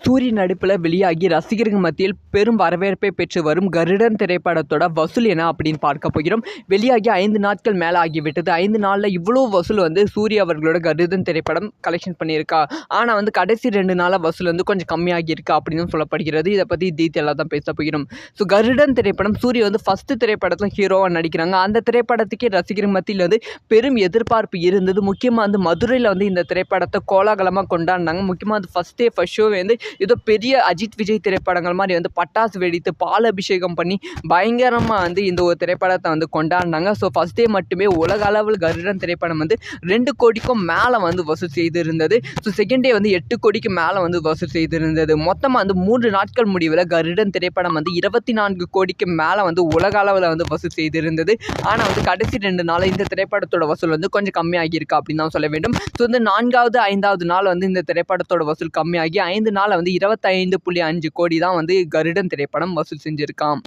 சூரிய நடிப்பில் வெளியாகி ரசிகர்கள் மத்தியில் பெரும் வரவேற்பை பெற்று வரும் கருடன் திரைப்படத்தோட வசூல் என்ன அப்படின்னு பார்க்க போகிறோம். வெளியாகி 5 நாட்கள் மேலே ஆகிவிட்டது. 5 நாளில் இவ்வளோ வசூல் சூரிய அவர்களோட கருடன் திரைப்படம் கலெக்ஷன் பண்ணியிருக்கா. ஆனால் கடைசி 2 நாளாக வசூல் கொஞ்சம் கம்மியாகியிருக்கா அப்படின்னு சொல்லப்படுகிறது. இதை பற்றி டீட்டெயிலாக தான் பேச போகிறோம். ஸோ கருடன் திரைப்படம் சூரிய ஃபஸ்ட்டு திரைப்படத்தில் ஹீரோவாக நடிக்கிறாங்க. அந்த திரைப்படத்துக்கே ரசிகர்கள் மத்தியில் பெரும் எதிர்பார்ப்பு இருந்தது. முக்கியமாக மதுரையில் இந்த திரைப்படத்தை கோலாகலமாக கொண்டாடினாங்க. முக்கியமாக ஃபஸ்ட் டே ஃபஸ்ட் ஷோ ஏதோ பெரிய அஜித் விஜய் திரைப்படங்கள் மாதிரி பட்டாசு வெடித்து பால் அபிஷேகம் பண்ணி பயங்கரமாக இந்த ஒரு திரைப்படத்தை கொண்டாடினாங்க. ஸோ ஃபஸ்ட் டே மட்டுமே உலக அளவில் கருடன் திரைப்படம் 2 கோடிக்கும் மேலே வசூல் செய்திருந்தது. ஸோ செகண்ட் டே 8 கோடிக்கு மேலே வசூல் செய்திருந்தது. மொத்தமாக 3 நாட்கள் முடிவில் கருடன் திரைப்படம் 24 கோடிக்கு மேலே உலக அளவில் வசூல் செய்திருந்தது. ஆனால் கடைசி 2 நாள் இந்த திரைப்படத்தோட வசூல் கொஞ்சம் கம்மியாகியிருக்கா அப்படின்னு தான் சொல்ல வேண்டும். ஸோ 4வது 5வது நாள் இந்த திரைப்படத்தோட வசூல் கம்மியாகி 5 நாள் 25.5 கோடி தான் கருடன் திரைப்படம் வசூல் செஞ்சிருக்கான்.